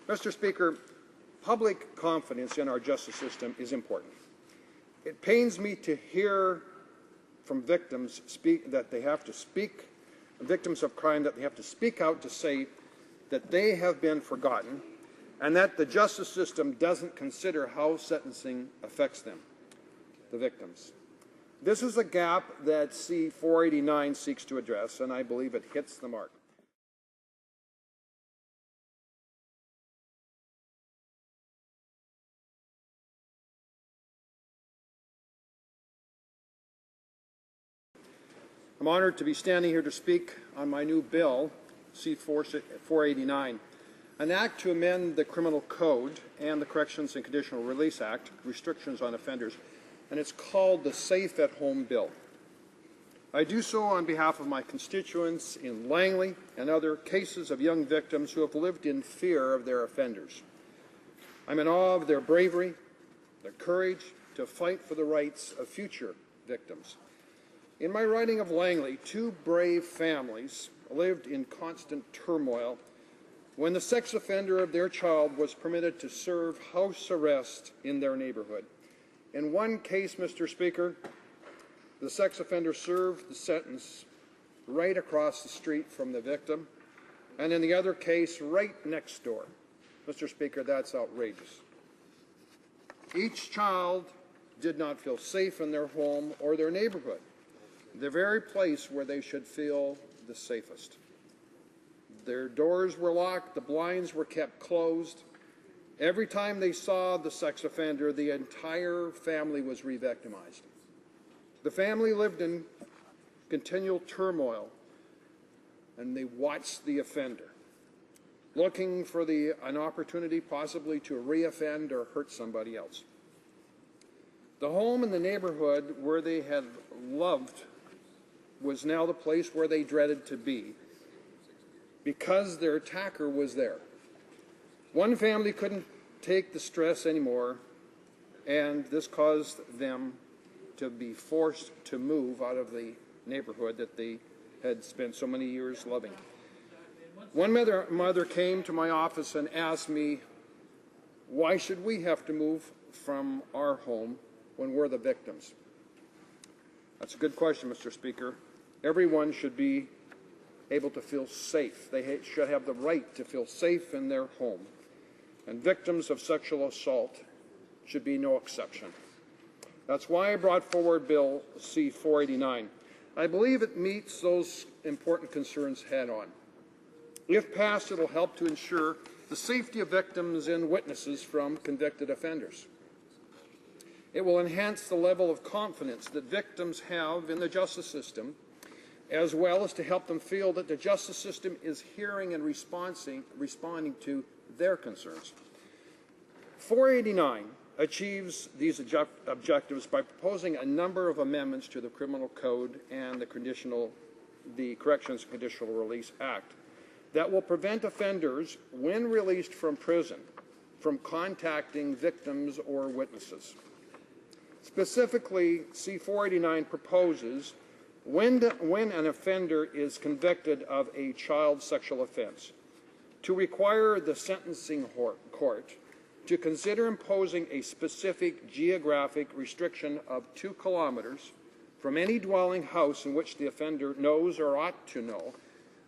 Mr. Speaker, public confidence in our justice system is important. It pains me to hear from victims victims of crime, that they have to speak out to say that they have been forgotten and that the justice system doesn't consider how sentencing affects them, the victims. This is a gap that C-489 seeks to address, and I believe it hits the mark. I'm honored to be standing here to speak on my new bill, C-489, an act to amend the Criminal Code and the Corrections and Conditional Release Act, restrictions on offenders, and it's called the Safe at Home Bill. I do so on behalf of my constituents in Langley and other cases of young victims who have lived in fear of their offenders. I'm in awe of their bravery, their courage to fight for the rights of future victims. In my writing of Langley, two brave families lived in constant turmoil when the sex offender of their child was permitted to serve house arrest in their neighborhood. In one case, Mr. Speaker, the sex offender served the sentence right across the street from the victim, and in the other case, right next door. Mr. Speaker, that's outrageous. Each child did not feel safe in their home or their neighborhood, the very place where they should feel the safest. Their doors were locked, the blinds were kept closed. Every time they saw the sex offender, the entire family was re-victimized. The family lived in continual turmoil, and they watched the offender, looking for an opportunity possibly to re-offend or hurt somebody else. The home and the neighborhood where they had loved was now the place where they dreaded to be because their attacker was there. One family couldn't take the stress anymore, and this caused them to be forced to move out of the neighborhood that they had spent so many years loving. One mother came to my office and asked me, why should we have to move from our home when we're the victims? That's a good question, Mr. Speaker. Everyone should be able to feel safe. They should have the right to feel safe in their home. And victims of sexual assault should be no exception. That's why I brought forward Bill C-489. I believe it meets those important concerns head-on. If passed, it will help to ensure the safety of victims and witnesses from convicted offenders. It will enhance the level of confidence that victims have in the justice system, as well as to help them feel that the justice system is hearing and responding to their concerns. 489 achieves these objectives by proposing a number of amendments to the Criminal Code and the Corrections and Conditional Release Act that will prevent offenders, when released from prison, from contacting victims or witnesses. Specifically, C-489 proposes when an offender is convicted of a child sexual offense, to require the sentencing court to consider imposing a specific geographic restriction of 2 kilometers from any dwelling house in which the offender knows or ought to know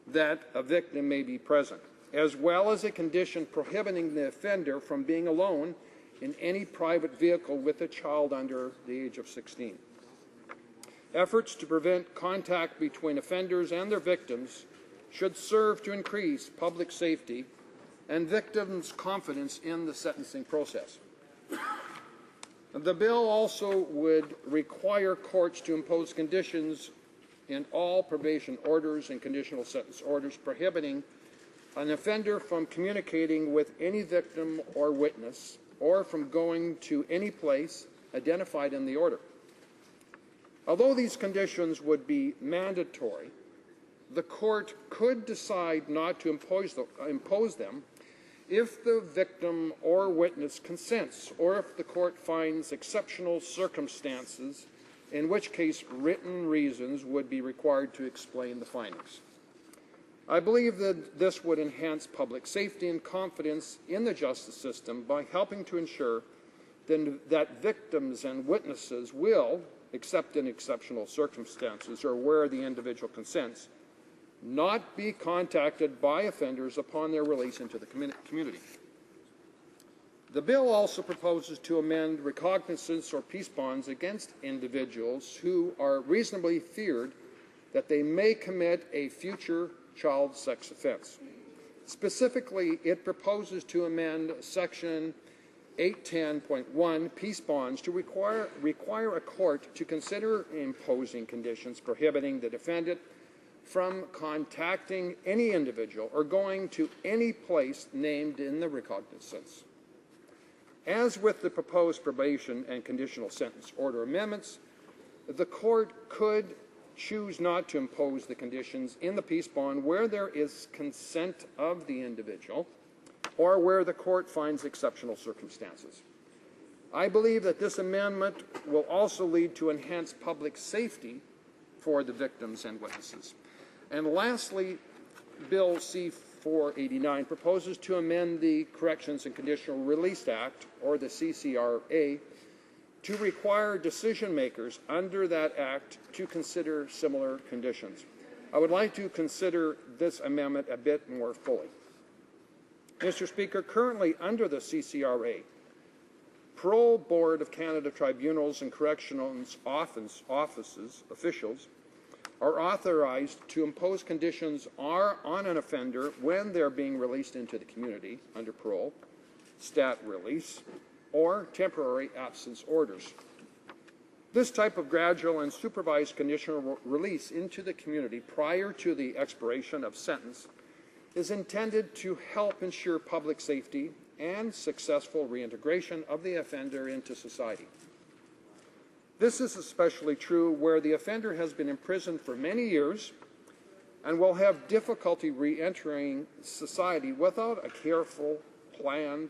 that a victim may be present, as well as a condition prohibiting the offender from being alone in any private vehicle with a child under the age of 16. Efforts to prevent contact between offenders and their victims should serve to increase public safety and victims' confidence in the sentencing process. The bill also would require courts to impose conditions in all probation orders and conditional sentence orders prohibiting an offender from communicating with any victim or witness or from going to any place identified in the order. Although these conditions would be mandatory, the court could decide not to impose them if the victim or witness consents, or if the court finds exceptional circumstances, in which case written reasons would be required to explain the findings. I believe that this would enhance public safety and confidence in the justice system by helping to ensure that victims and witnesses will, except in exceptional circumstances or where the individual consents, not be contacted by offenders upon their release into the community. The bill also proposes to amend recognizance or peace bonds against individuals who are reasonably feared that they may commit a future child sex offense. Specifically, it proposes to amend Section 810.1 peace bonds to require a court to consider imposing conditions prohibiting the defendant from contacting any individual or going to any place named in the recognizance. As with the proposed probation and conditional sentence order amendments, the court could choose not to impose the conditions in the peace bond where there is consent of the individual or where the court finds exceptional circumstances. I believe that this amendment will also lead to enhanced public safety for the victims and witnesses. And lastly, Bill C-489 proposes to amend the Corrections and Conditional Release Act, or the CCRA, to require decision makers under that act to consider similar conditions. I would like to consider this amendment a bit more fully. Mr. Speaker, currently under the CCRA, Parole Board of Canada tribunals and corrections officials are authorized to impose conditions on an offender when they're being released into the community under parole, stat release, or temporary absence orders. This type of gradual and supervised conditional release into the community prior to the expiration of sentence is intended to help ensure public safety and successful reintegration of the offender into society. This is especially true where the offender has been imprisoned for many years and will have difficulty re-entering society without a careful, planned,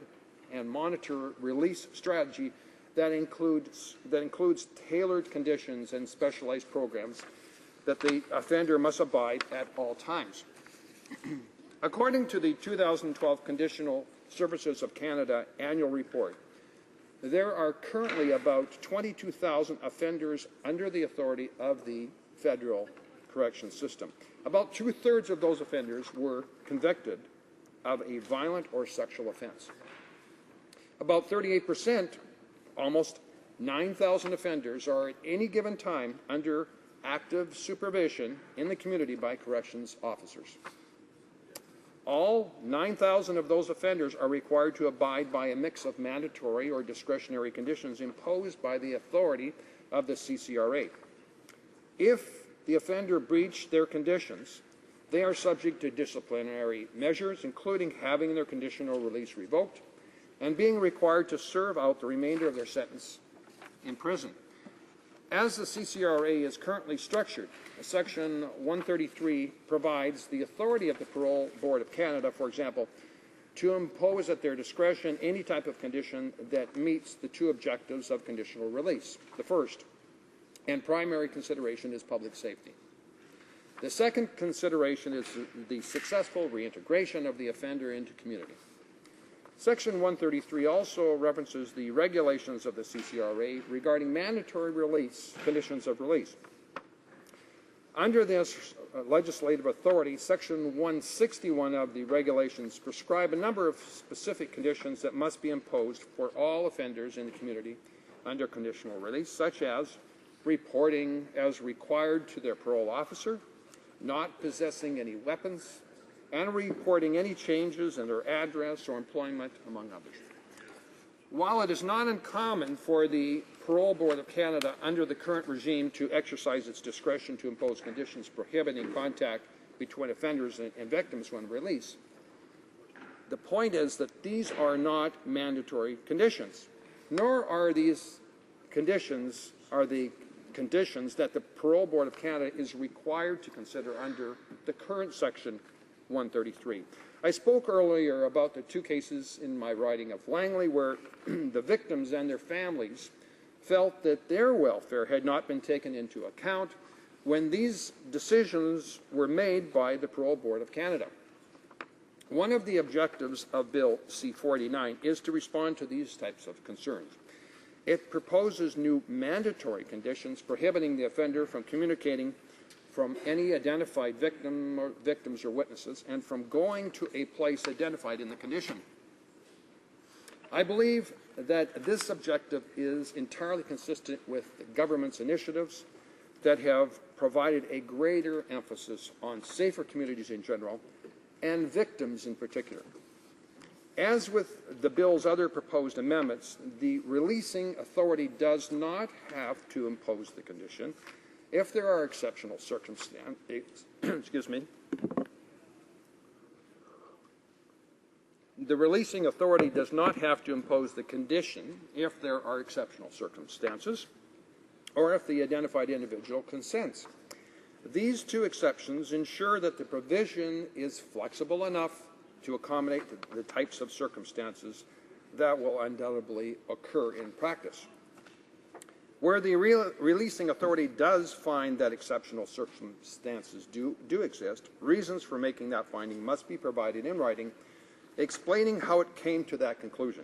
and monitored release strategy that includes tailored conditions and specialized programs that the offender must abide at all times. According to the 2012 Conditional Services of Canada annual report, there are currently about 22,000 offenders under the authority of the federal correction system. About two-thirds of those offenders were convicted of a violent or sexual offense. About 38%, almost 9,000 offenders, are at any given time under active supervision in the community by corrections officers. All 9,000 of those offenders are required to abide by a mix of mandatory or discretionary conditions imposed by the authority of the CCRA. If the offender breached their conditions, they are subject to disciplinary measures, including having their conditional release revoked and being required to serve out the remainder of their sentence in prison. As the CCRA is currently structured, Section 133 provides the authority of the Parole Board of Canada, for example, to impose at their discretion any type of condition that meets the two objectives of conditional release. The first and primary consideration is public safety. The second consideration is the successful reintegration of the offender into community. Section 133 also references the regulations of the CCRA regarding mandatory release, conditions of release. Under this legislative authority, Section 161 of the regulations prescribe a number of specific conditions that must be imposed for all offenders in the community under conditional release, such as reporting as required to their parole officer, not possessing any weapons, and reporting any changes in their address or employment, among others. While it is not uncommon for the Parole Board of Canada under the current regime to exercise its discretion to impose conditions prohibiting contact between offenders and victims when released, the point is that these are not mandatory conditions, nor are these conditions the conditions that the Parole Board of Canada is required to consider under the current Section 133. I spoke earlier about the two cases in my writing of Langley where the victims and their families felt that their welfare had not been taken into account when these decisions were made by the Parole Board of Canada. One of the objectives of Bill C-489 is to respond to these types of concerns. It proposes new mandatory conditions prohibiting the offender from communicating from any identified victims or witnesses and from going to a place identified in the condition. I believe that this objective is entirely consistent with the government's initiatives that have provided a greater emphasis on safer communities in general and victims in particular. As with the bill's other proposed amendments, the releasing authority does not have to impose the condition if there are exceptional circumstances. Excuse me. The releasing authority does not have to impose the condition if there are exceptional circumstances or if the identified individual consents. These two exceptions ensure that the provision is flexible enough to accommodate the types of circumstances that will undoubtedly occur in practice. Where the releasing authority does find that exceptional circumstances do exist, reasons for making that finding must be provided in writing, explaining how it came to that conclusion.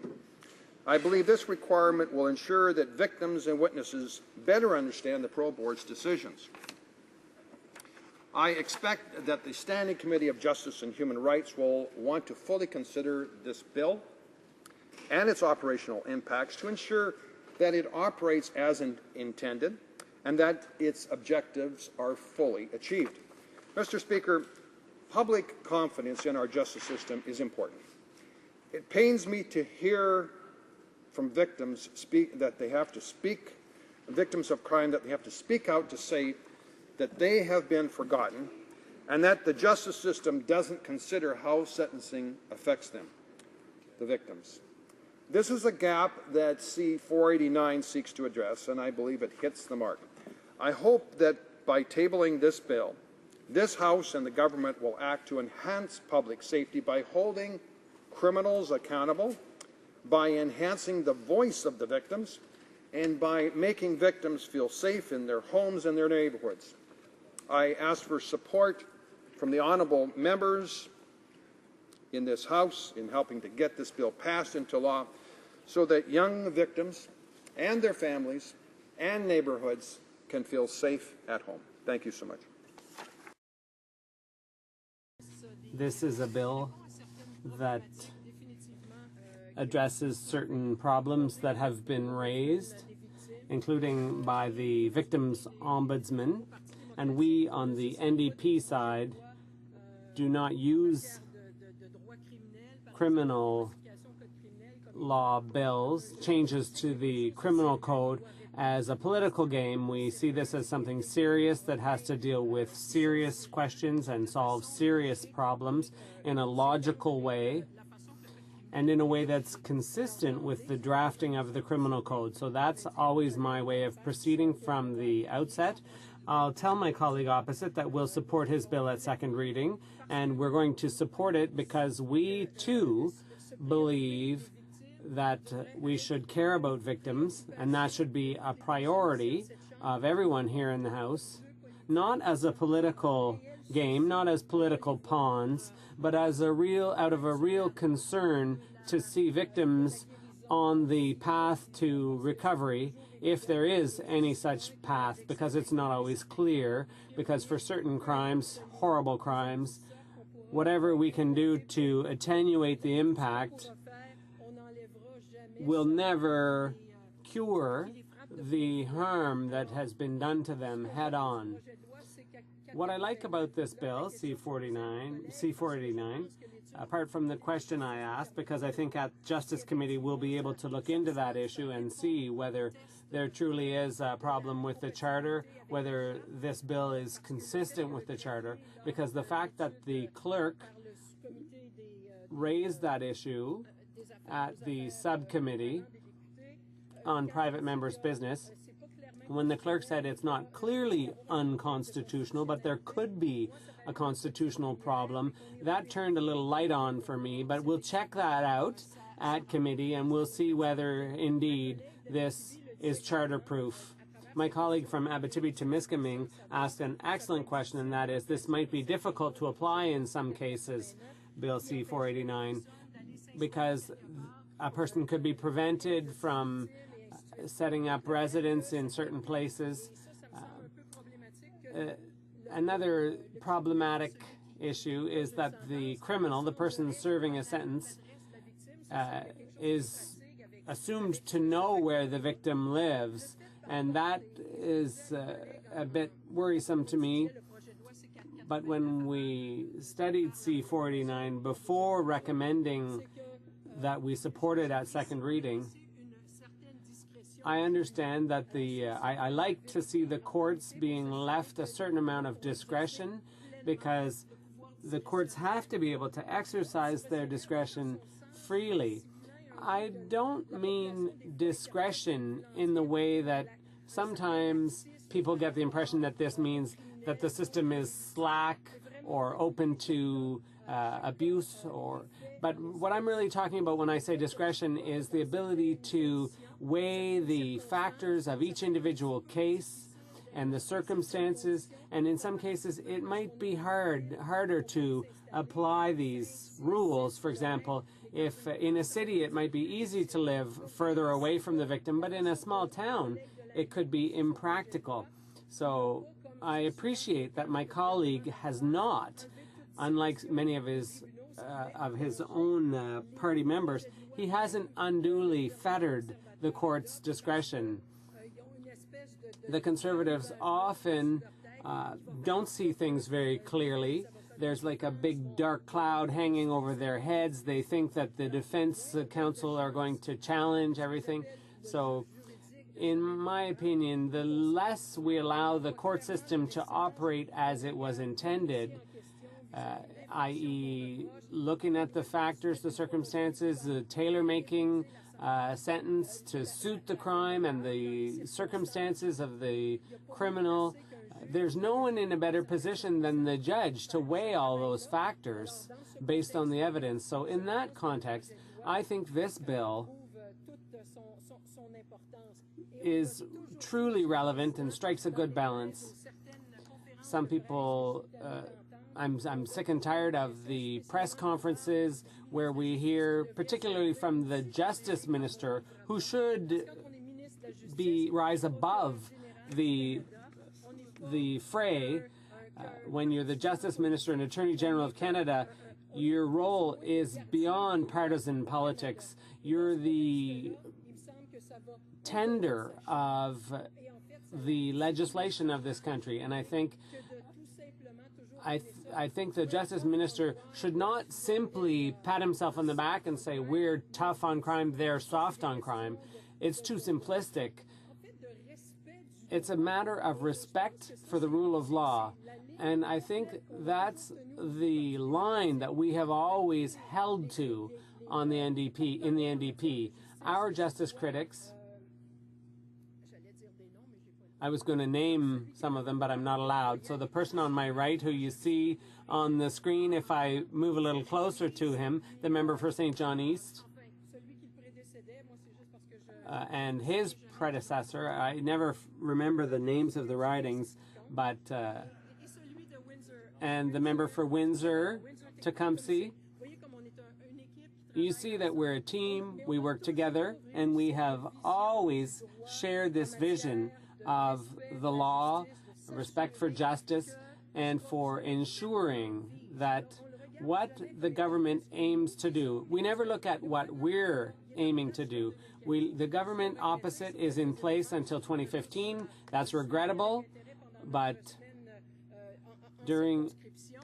I believe this requirement will ensure that victims and witnesses better understand the Parole Board's decisions. I expect that the Standing Committee of Justice and Human Rights will want to fully consider this bill and its operational impacts to ensure that it operates as intended and that its objectives are fully achieved. Mr. Speaker, public confidence in our justice system is important. It pains me to hear from victims victims of crime, that they have to speak out to say that they have been forgotten and that the justice system doesn't consider how sentencing affects them, the victims. This is a gap that C-489 seeks to address, and I believe it hits the mark. I hope that by tabling this bill, this House and the government will act to enhance public safety by holding criminals accountable, by enhancing the voice of the victims, and by making victims feel safe in their homes and their neighborhoods. I ask for support from the honourable members in this House in helping to get this bill passed into law so that young victims and their families and neighborhoods can feel safe at home. Thank you so much. This is a bill that addresses certain problems that have been raised, including by the Victims Ombudsman, and we on the NDP side do not use criminal law bills, changes to the criminal code, as a political game. We see this as something serious that has to deal with serious questions and solve serious problems in a logical way and in a way that's consistent with the drafting of the criminal code. So that's always my way of proceeding from the outset. I'll tell my colleague opposite that we'll support his bill at second reading, and we're going to support it because we too believe that we should care about victims, and that should be a priority of everyone here in the House, not as a political game, not as political pawns, but as out of a real concern to see victims on the path to recovery, if there is any such path, because it's not always clear, because for certain crimes, horrible crimes, whatever we can do to attenuate the impact will never cure the harm that has been done to them head on. What I like about this bill, C-489, apart from the question I asked, because I think at Justice Committee we'll be able to look into that issue and see whether there truly is a problem with the Charter, whether this bill is consistent with the Charter, because the fact that the clerk raised that issue at the subcommittee on private members' business, when the clerk said it's not clearly unconstitutional, but there could be a constitutional problem, that turned a little light on for me. But we'll check that out at committee and we'll see whether indeed this is charter proof. My colleague from Abitibi-Témiscamingue asked an excellent question, and that is, this might be difficult to apply in some cases, Bill C-489, because a person could be prevented from setting up residence in certain places. Another problematic issue is that the criminal, the person serving a sentence, is assumed to know where the victim lives, and that is a bit worrisome to me. But when we studied C-489 before recommending that we support it at second reading, I understand that I like to see the courts being left a certain amount of discretion, because the courts have to be able to exercise their discretion freely. I don't mean discretion in the way that sometimes people get the impression that this means that the system is slack or open to abuse. But what I'm really talking about when I say discretion is the ability to weigh the factors of each individual case and the circumstances, and in some cases it might be harder to apply these rules. For example, if in a city it might be easy to live further away from the victim, but in a small town it could be impractical. So I appreciate that my colleague has not, unlike many of his own party members, he hasn't unduly fettered the court's discretion. The Conservatives often don't see things very clearly. There's like a big dark cloud hanging over their heads. They think that the defense counsel are going to challenge everything. So in my opinion, the less we allow the court system to operate as it was intended, i.e. looking at the factors, the circumstances, the tailor-making sentence to suit the crime and the circumstances of the criminal, there's no one in a better position than the judge to weigh all those factors based on the evidence. So in that context, I think this bill is truly relevant and strikes a good balance. Some people, I'm sick and tired of the press conferences where we hear, particularly from the Justice Minister, who should rise above the fray. When you're the Justice Minister and Attorney General of Canada, your role is beyond partisan politics. You're the tender of the legislation of this country, and I think the Justice Minister should not simply pat himself on the back and say, we're tough on crime, they're soft on crime. It's too simplistic. It's a matter of respect for the rule of law. And I think that's the line that we have always held to on the NDP, in the NDP. Our justice critics, I was going to name some of them, but I'm not allowed. So the person on my right, who you see on the screen, if I move a little closer to him, the member for St. John East, and his predecessor, I never remember the names of the ridings, but and the member for Windsor, Tecumseh. You see that we're a team, we work together, and we have always shared this vision of the law, respect for justice, and for ensuring that what the government aims to do, we never look at what we're aiming to do. The government opposite is in place until 2015. That's regrettable, but during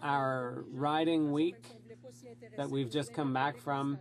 our riding week that we've just come back from,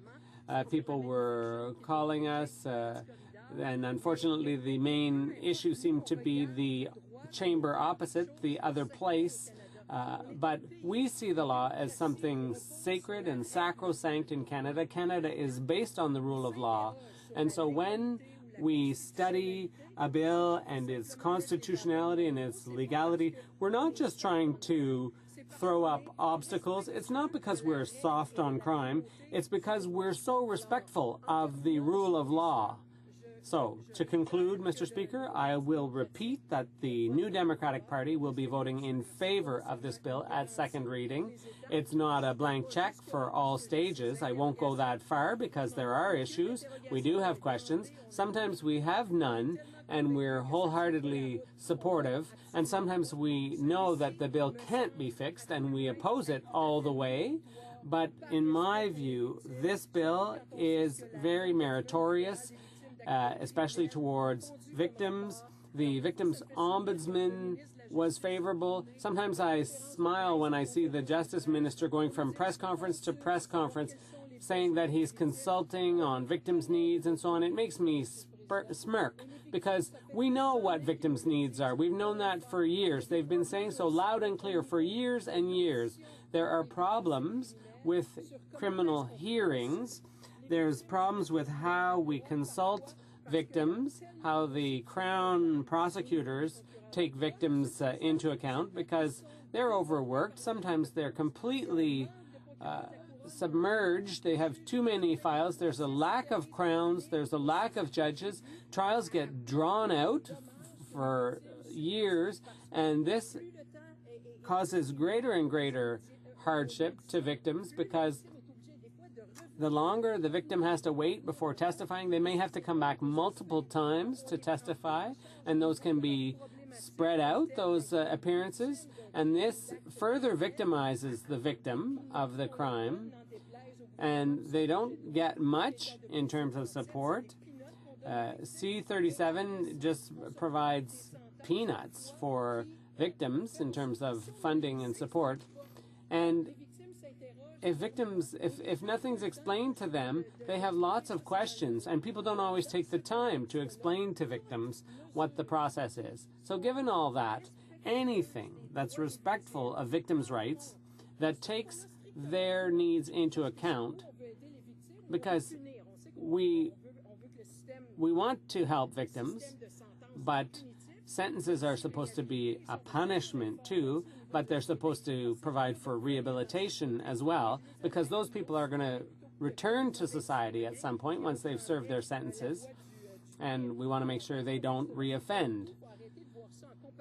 people were calling us, and unfortunately the main issue seemed to be the chamber opposite, the other place. But we see the law as something sacred and sacrosanct in Canada. Canada is based on the rule of law. And so when we study a bill and its constitutionality and its legality, we're not just trying to throw up obstacles. It's not because we're soft on crime. It's because we're so respectful of the rule of law. So, to conclude, Mr. Speaker, I will repeat that the New Democratic Party will be voting in favor of this bill at second reading. It's not a blank check for all stages. I won't go that far because there are issues. We do have questions. Sometimes we have none, and we're wholeheartedly supportive. And sometimes we know that the bill can't be fixed, and we oppose it all the way. But in my view, this bill is very meritorious, especially towards victims. The victims' ombudsman was favorable. Sometimes I smile when I see the justice minister going from press conference to press conference saying that he's consulting on victims' needs and so on. It makes me smirk because we know what victims' needs are. We've known that for years. They've been saying so loud and clear for years and years. There are problems with criminal hearings. There's problems with how we consult victims, how the Crown prosecutors take victims into account because they're overworked. Sometimes they're completely submerged. They have too many files. There's a lack of crowns. There's a lack of judges. Trials get drawn out for years, and this causes greater and greater hardship to victims because the longer the victim has to wait before testifying, they may have to come back multiple times to testify, and those can be spread out, those appearances, and this further victimizes the victim of the crime, and they don't get much in terms of support. C-37 just provides peanuts for victims in terms of funding and support, and if nothing's explained to them, they have lots of questions, and people don't always take the time to explain to victims what the process is. So given all that, anything that's respectful of victims' rights, that takes their needs into account, because we want to help victims, but sentences are supposed to be a punishment too, but they're supposed to provide for rehabilitation as well, because those people are going to return to society at some point once they've served their sentences, and we want to make sure they don't reoffend.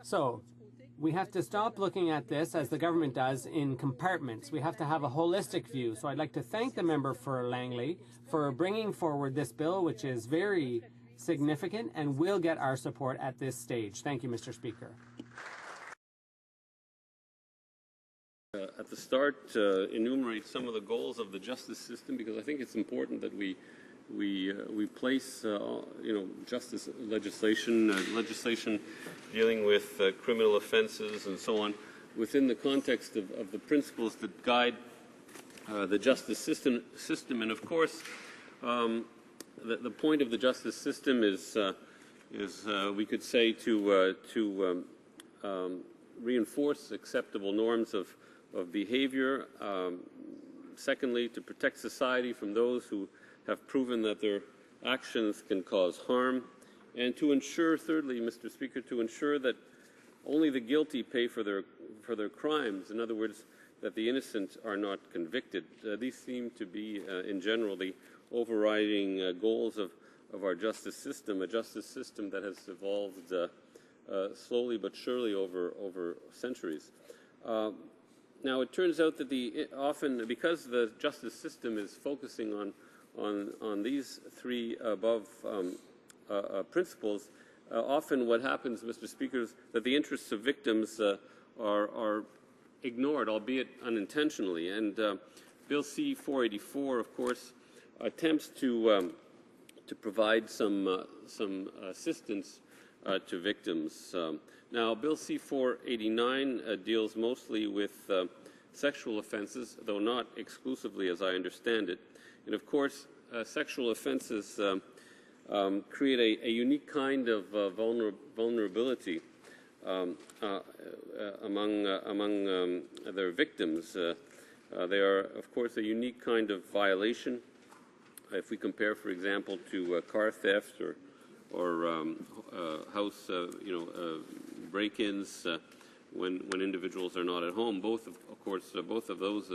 So we have to stop looking at this, as the government does, in compartments. We have to have a holistic view. So I'd like to thank the member for Langley for bringing forward this bill, which is very significant and will get our support at this stage. Thank you, Mr. Speaker. At the start, enumerate some of the goals of the justice system, because I think it's important that we place justice legislation dealing with criminal offenses and so on within the context of the principles that guide the justice system. And of course, the point of the justice system is we could say to reinforce acceptable norms of behavior. Secondly, to protect society from those who have proven that their actions can cause harm. And to ensure, thirdly, Mr. Speaker, to ensure that only the guilty pay for their crimes. In other words, that the innocent are not convicted. These seem to be, in general, the overriding goals of our justice system, a justice system that has evolved slowly but surely over centuries. Now, it turns out that often, because the justice system is focusing on these three above principles, often what happens, Mr. Speaker, is that the interests of victims are ignored, albeit unintentionally. And Bill C-484, of course, attempts to provide some assistance to victims. Now, Bill C-489 deals mostly with sexual offenses, though not exclusively, as I understand it. And of course, sexual offenses create a unique kind of vulnerability among their victims. They are, of course, a unique kind of violation. If we compare, for example, to car theft or house, break-ins when individuals are not at home, both of those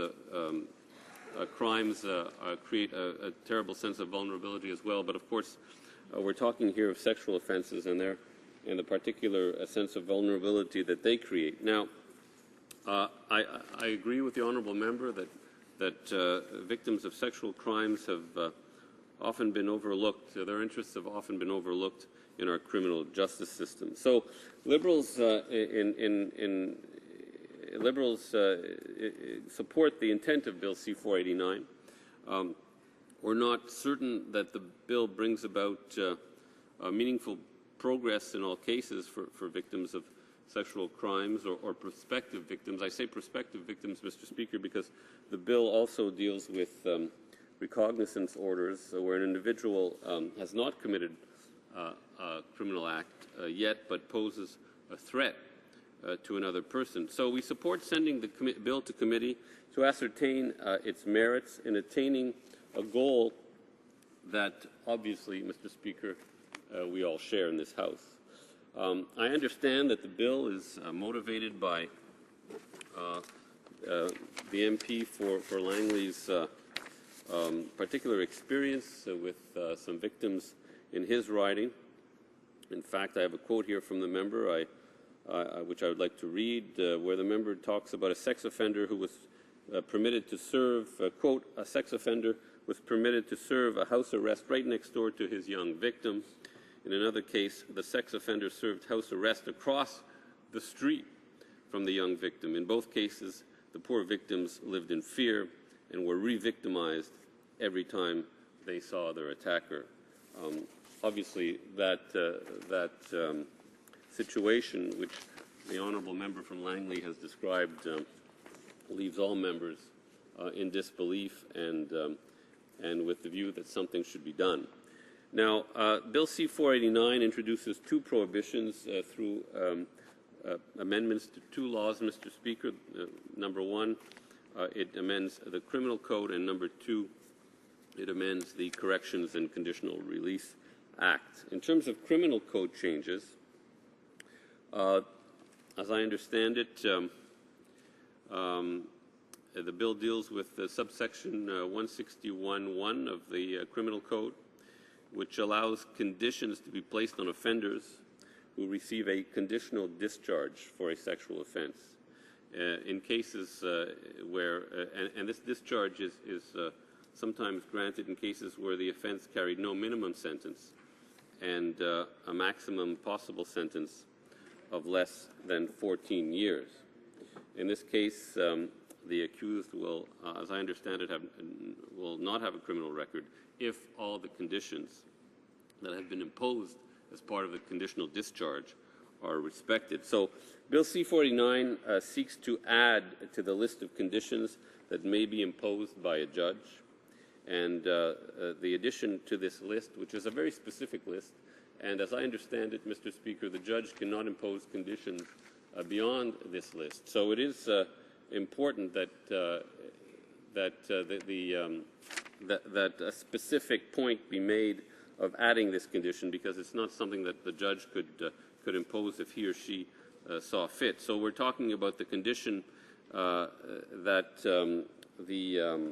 crimes create a terrible sense of vulnerability as well. But of course, we're talking here of sexual offences and the particular sense of vulnerability that they create. Now, I agree with the honourable member that victims of sexual crimes have often been overlooked. Their interests have often been overlooked in our criminal justice system. So, Liberals support the intent of Bill C-489. We're not certain that the bill brings about meaningful progress in all cases for victims of sexual crimes or prospective victims. I say prospective victims, Mr. Speaker, because the bill also deals with recognizance orders where an individual has not committed a criminal act yet but poses a threat to another person. So we support sending the bill to committee to ascertain its merits in attaining a goal that obviously, Mr. Speaker, we all share in this House. I understand that the bill is motivated by the MP for Langley's particular experience with some victims in his riding. In fact, I have a quote here from the member which I would like to read, where the member talks about a sex offender who was permitted to serve, quote, a sex offender was permitted to serve a house arrest right next door to his young victim. In another case, the sex offender served house arrest across the street from the young victim. In both cases, the poor victims lived in fear and were re-victimized every time they saw their attacker. Obviously, that situation, which the honourable member from Langley has described, leaves all members in disbelief and with the view that something should be done. Now, Bill C-489 introduces two prohibitions through amendments to two laws, Mr. Speaker. Number one, it amends the Criminal Code, and number two, it amends the Corrections and Conditional Release Act. In terms of Criminal Code changes, as I understand it, the bill deals with subsection 161(1) of the Criminal Code, which allows conditions to be placed on offenders who receive a conditional discharge for a sexual offense. In cases where, and this discharge is sometimes granted in cases where the offense carried no minimum sentence and a maximum possible sentence of less than 14 years. In this case, the accused will, as I understand it, will not have a criminal record if all the conditions that have been imposed as part of the conditional discharge are respected. So Bill C-489 seeks to add to the list of conditions that may be imposed by a judge. And the addition to this list, which is a very specific list, and as I understand it, Mr. Speaker, the judge cannot impose conditions beyond this list. So it is important that that a specific point be made of adding this condition, because it's not something that the judge could impose if he or she saw fit. So we're talking about the condition that the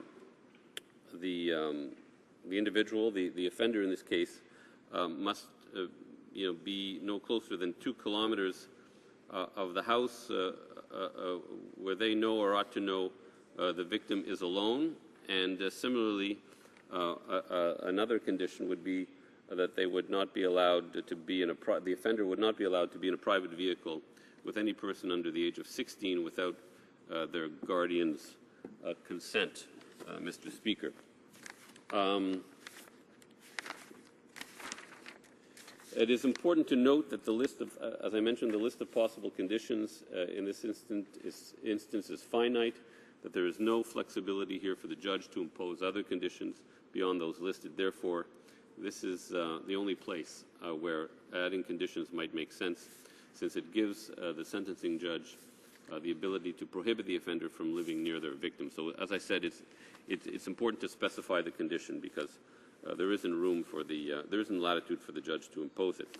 individual, the offender in this case, must be no closer than 2 kilometres of the house where they know or ought to know the victim is alone. And similarly, another condition would be that they would not be allowed to be in the offender would not be allowed to be in a private vehicle with any person under the age of 16 without their guardian's consent, Mr. Speaker. It is important to note that the list of, as I mentioned, the list of possible conditions in this instance is finite, that there is no flexibility here for the judge to impose other conditions beyond those listed. Therefore, this is the only place where adding conditions might make sense, since it gives the sentencing judge the ability to prohibit the offender from living near their victim. So, as I said, it's important to specify the condition, because there isn't room for there isn't latitude for the judge to impose it.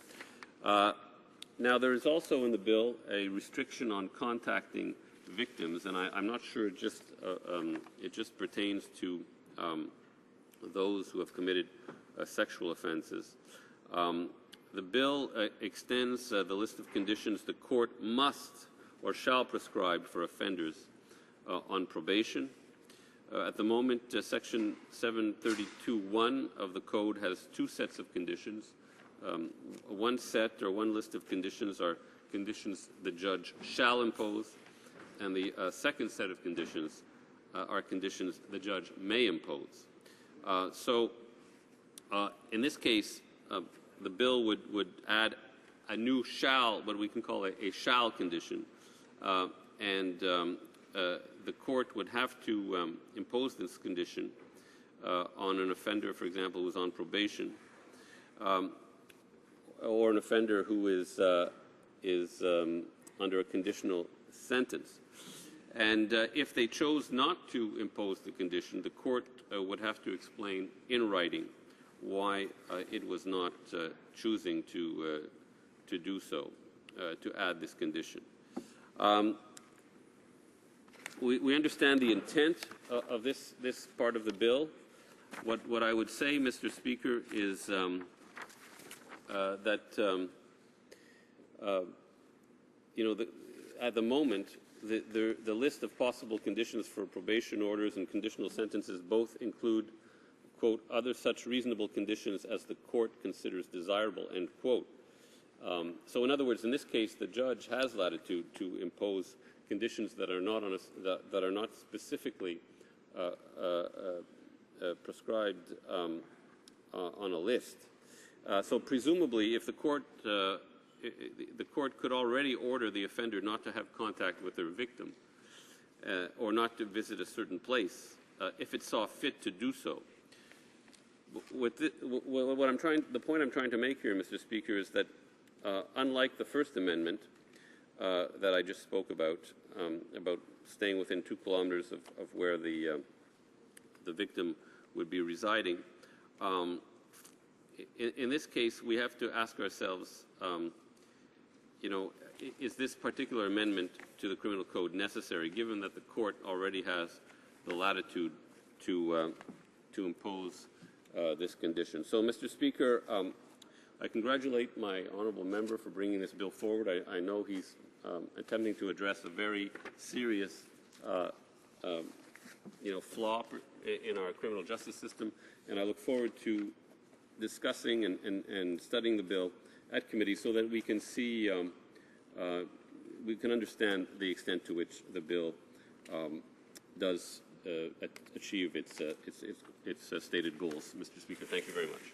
Now, there is also in the bill a restriction on contacting victims, and I'm not sure it just pertains to those who have committed sexual offenses. The bill extends the list of conditions the court must or shall prescribe for offenders on probation. At the moment, Section 732(1) of the Code has two sets of conditions. One set or one list of conditions are conditions the judge shall impose, and the second set of conditions are conditions the judge may impose. In this case, the bill would add a new shall, what we can call a shall condition, and the court would have to impose this condition on an offender, for example, who's on probation, or an offender who is under a conditional sentence. And if they chose not to impose the condition, the court would have to explain in writing why it was not choosing to do so, to add this condition. We understand the intent of this part of the bill. What I would say, Mr. Speaker, is that at the moment, the list of possible conditions for probation orders and conditional sentences both include, quote, other such reasonable conditions as the court considers desirable, end quote. So in other words, in this case, the judge has latitude to impose conditions that are not that are not specifically prescribed on a list. So presumably, if the court could already order the offender not to have contact with their victim or not to visit a certain place if it saw fit to do so. The point I'm trying to make here, Mr. Speaker, is that unlike the First Amendment that I just spoke about staying within 2 kilometers of where the victim would be residing, in this case, we have to ask ourselves, is this particular amendment to the Criminal Code necessary, given that the court already has the latitude to impose this condition? So, Mr. Speaker, I congratulate my honourable member for bringing this bill forward. I know he's attempting to address a very serious flaw in our criminal justice system, and I look forward to discussing and studying the bill at committee so that we can see, we can understand the extent to which the bill does achieve its stated goals. Mr. Speaker, thank you very much.